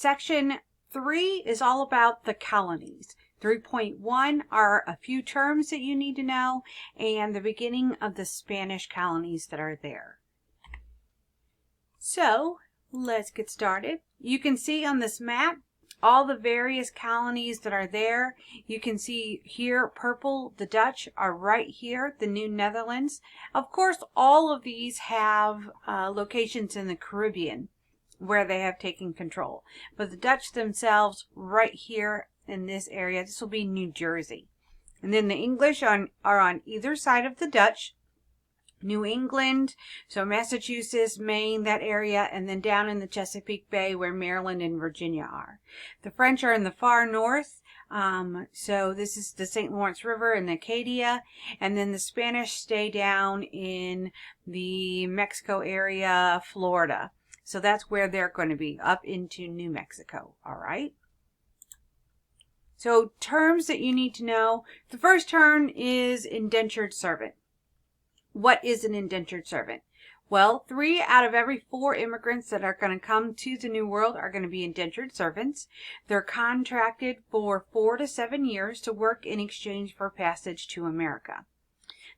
Section 3 is all about the colonies. 3.1 are a few terms that you need to know and the beginning of the Spanish colonies that are there. So let's get started. You can see on this map all the various colonies that are there. You can see here purple, the Dutch are right here, the New Netherlands. Of course, all of these have locations in the Caribbean where they have taken control. But the Dutch themselves right here in this area, this will be New Jersey. And then the English are on either side of the Dutch. New England, so Massachusetts, Maine, that area, and then down in the Chesapeake Bay where Maryland and Virginia are. The French are in the far north, so this is the St. Lawrence River and Acadia, and then the Spanish stay down in the Mexico area, Florida. So that's where they're going to be, up into New Mexico, all right? So terms that you need to know. The first term is indentured servant. What is an indentured servant? Well, 3 out of every 4 immigrants that are going to come to the New World are going to be indentured servants. They're contracted for 4 to 7 years to work in exchange for passage to America.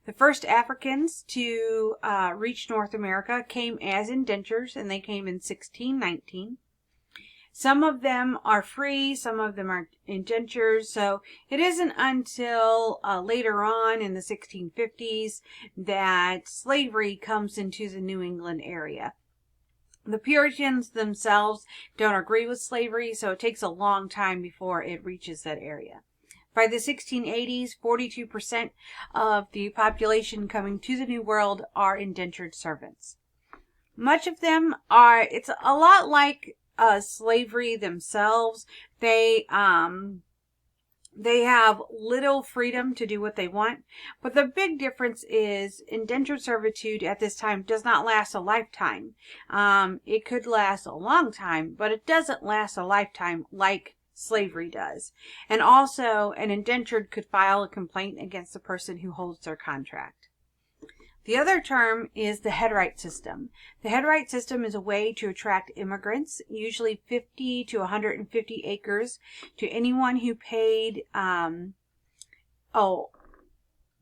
The first Africans to reach North America came as indentures, and they came in 1619. Some of them are free, some of them are indentures, so it isn't until later on in the 1650s that slavery comes into the New England area. The Puritans themselves don't agree with slavery, so it takes a long time before it reaches that area. By the 1680s, 42% of the population coming to the New World are indentured servants. Much of them are, it's a lot like slavery themselves. They have little freedom to do what they want, but the big difference is indentured servitude at this time does not last a lifetime. It could last a long time, but it doesn't last a lifetime like slavery does. And also, an indentured could file a complaint against the person who holds their contract. The other term is the headright system. The headright system is a way to attract immigrants, usually 50 to 150 acres, to anyone who paid,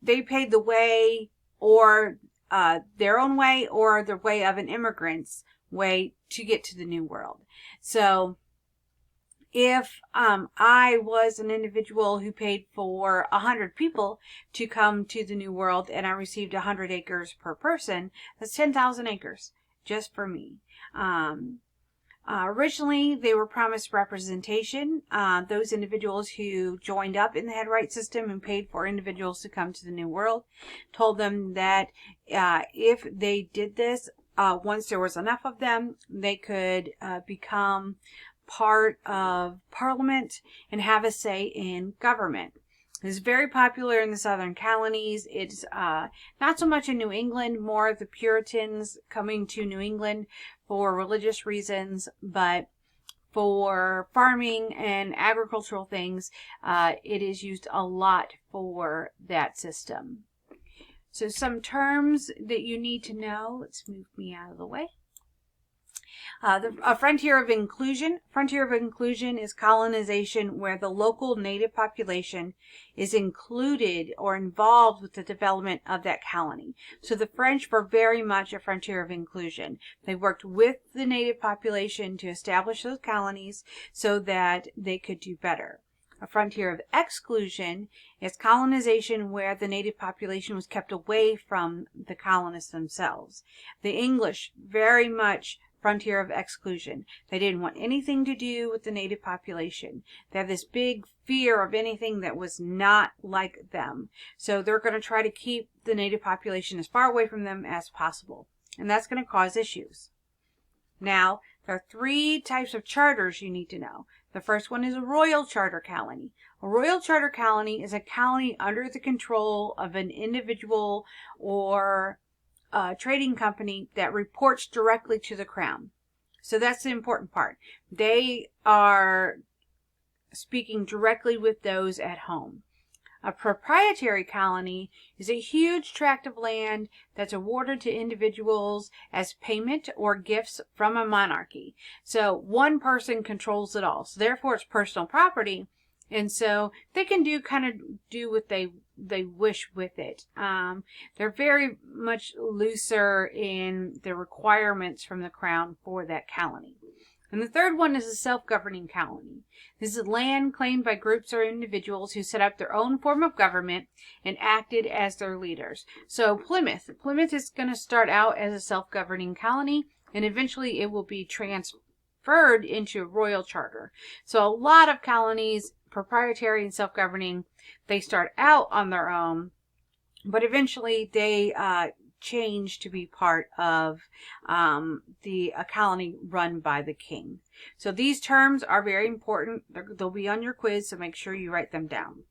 they paid the way or their own way or the way of an immigrant's way to get to the New World. So if I was an individual who paid for 100 people to come to the New World and I received 100 acres per person, that's 10,000 acres just for me. Originally, they were promised representation. Those individuals who joined up in the headright system and paid for individuals to come to the New World told them that if they did this, once there was enough of them, they could become part of Parliament and have a say in government. It's very popular in the southern colonies. It's not so much in New England, more of the Puritans coming to New England for religious reasons, but for farming and agricultural things, it is used a lot for that system. So some terms that you need to know. Let's move me out of the way. A frontier of inclusion. Frontier of inclusion is colonization where the local native population is included or involved with the development of that colony. So the French were very much a frontier of inclusion. They worked with the native population to establish those colonies so that they could do better. A frontier of exclusion is colonization where the native population was kept away from the colonists themselves. The English very much frontier of exclusion. They didn't want anything to do with the native population. They have this big fear of anything that was not like them. So they're going to try to keep the native population as far away from them as possible. And that's going to cause issues. Now, there are 3 types of charters you need to know. The first one is a royal charter colony. A royal charter colony is a colony under the control of an individual or trading company that reports directly to the crown. So that's the important part. They are speaking directly with those at home. A proprietary colony is a huge tract of land that's awarded to individuals as payment or gifts from a monarchy. So one person controls it all. So therefore it's personal property. And so they can do what they wish with it. They're very much looser in the requirements from the crown for that colony. And the third one is a self-governing colony. This is land claimed by groups or individuals who set up their own form of government and acted as their leaders. So Plymouth is going to start out as a self-governing colony, and eventually it will be transferred into a royal charter. So a lot of colonies, proprietary and self-governing, they start out on their own, but eventually they change to be part of a colony run by the king. So these terms are very important. They'll be on your quiz, so make sure you write them down.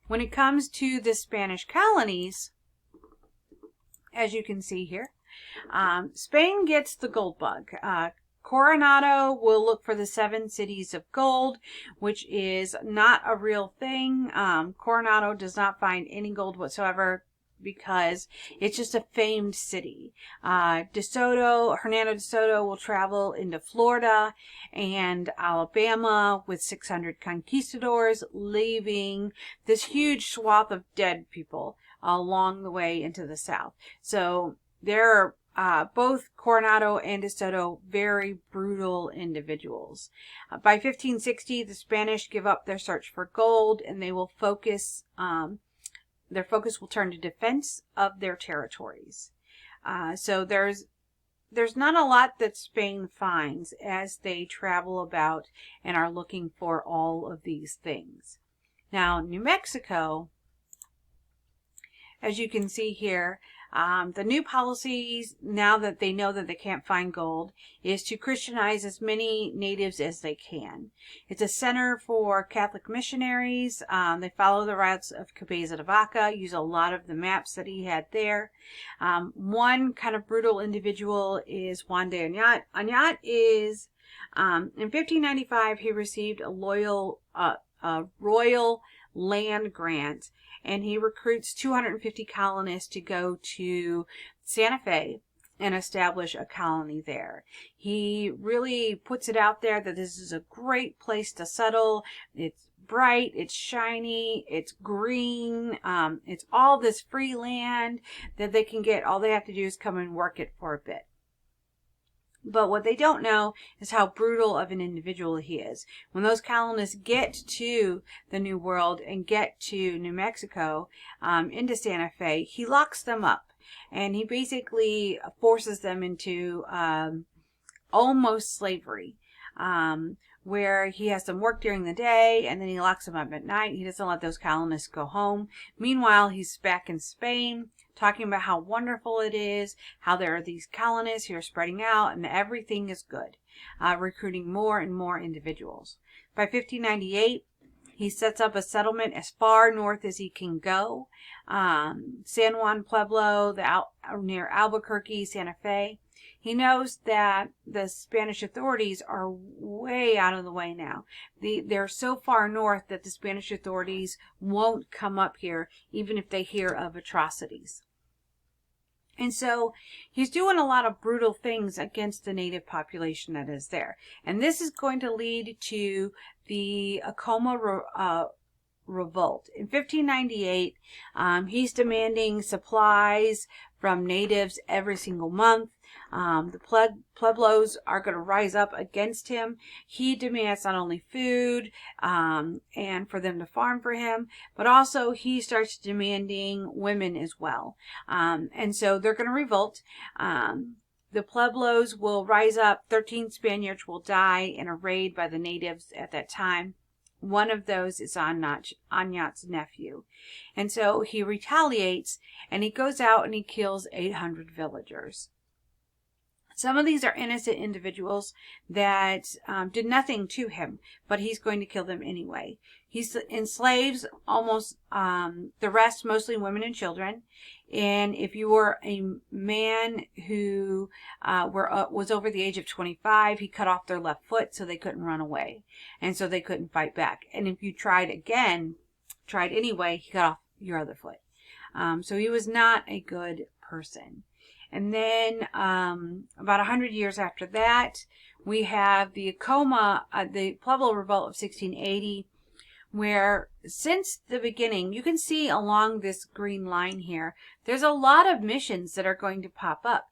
When it comes to the Spanish colonies, as you can see here, Spain gets the gold bug. Coronado will look for the 7 cities of gold, which is not a real thing. Coronado does not find any gold whatsoever, because it's just a famed city. Hernando de Soto will travel into Florida and Alabama with 600 conquistadors, leaving this huge swath of dead people along the way into the south. So they're both Coronado and de Soto very brutal individuals. By 1560, the Spanish give up their search for gold, and they will focus their focus will turn to defense of their territories. So there's not a lot that Spain finds as they travel about and are looking for all of these things. Now, New Mexico, as you can see here, the new policies, now that they know that they can't find gold, is to Christianize as many natives as they can. It's a center for Catholic missionaries. They follow the routes of Cabeza de Vaca, use a lot of the maps that he had there. One kind of brutal individual is Juan de Oñate. Oñate is, in 1595, he received a royal land grant, and he recruits 250 colonists to go to Santa Fe and establish a colony there. He really puts it out there that this is a great place to settle. It's bright, it's shiny, it's green, it's all this free land that they can get. All they have to do is come and work it for a bit. But what they don't know is how brutal of an individual he is. When those colonists get to the New World and get to New Mexico, into Santa Fe, he locks them up. And he basically forces them into almost slavery, where he has them work during the day and then he locks them up at night. He doesn't let those colonists go home. Meanwhile, he's back in Spain, talking about how wonderful it is, how there are these colonists who are spreading out and everything is good, recruiting more and more individuals. By 1598, he sets up a settlement as far north as he can go, San Juan Pueblo, near Albuquerque, Santa Fe. He knows that the Spanish authorities are way out of the way now. They're so far north that the Spanish authorities won't come up here, even if they hear of atrocities. And so he's doing a lot of brutal things against the native population that is there. And this is going to lead to the Acoma Revolt. In 1598, he's demanding supplies from natives every single month. The Pueblos are going to rise up against him. He demands not only food and for them to farm for him, but also he starts demanding women as well. And so they're going to revolt. The Pueblos will rise up. 13 Spaniards will die in a raid by the natives at that time. One of those is Oñate's nephew. And so he retaliates and he goes out and he kills 800 villagers. Some of these are innocent individuals that did nothing to him, but he's going to kill them anyway. He enslaves almost the rest, mostly women and children. And if you were a man who was over the age of 25, he cut off their left foot so they couldn't run away. And so they couldn't fight back. And if you tried tried anyway, he cut off your other foot. So he was not a good person. And then about 100 years after that, we have the Acoma, the Pueblo Revolt of 1680, where since the beginning, you can see along this green line here, there's a lot of missions that are going to pop up.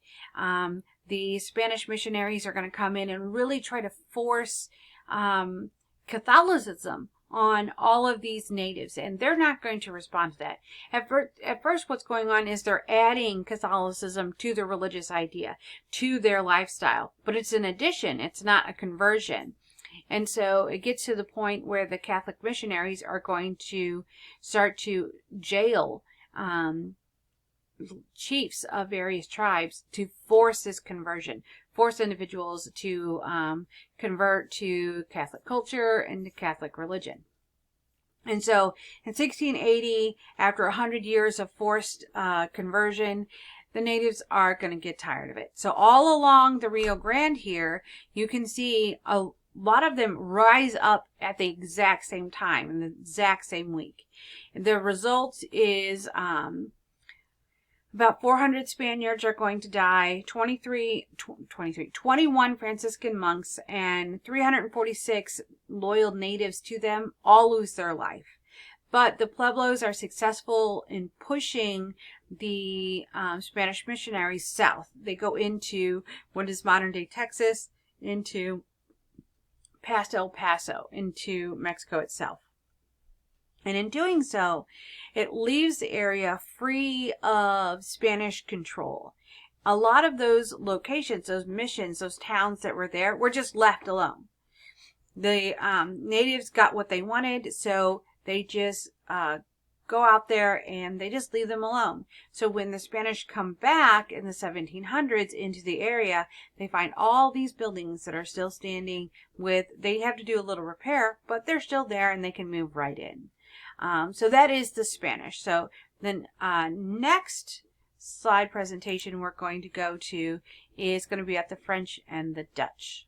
The Spanish missionaries are going to come in and really try to force Catholicism on all of these natives, and they're not going to respond to that. At first, what's going on is they're adding Catholicism to their religious idea, to their lifestyle, but it's an addition, it's not a conversion. And so it gets to the point where the Catholic missionaries are going to start to jail chiefs of various tribes to force this conversion, force individuals to convert to Catholic culture and to Catholic religion. And so in 1680, after 100 years of forced conversion, the natives are going to get tired of it. So all along the Rio Grande here, you can see a lot of them rise up at the exact same time, in the exact same week. The result is about 400 Spaniards are going to die, 21 Franciscan monks, and 346 loyal natives to them all lose their life. But the Pueblos are successful in pushing the Spanish missionaries south. They go into what is modern-day Texas, into past El Paso, into Mexico itself. And in doing so, it leaves the area free of Spanish control. A lot of those locations, those missions, those towns that were there were just left alone. The natives got what they wanted, so they just go out there and they just leave them alone. So when the Spanish come back in the 1700s into the area, they find all these buildings that are still standing they have to do a little repair, but they're still there and they can move right in. So that is the Spanish. So then next slide presentation we're going to go to is going to be at the French and the Dutch.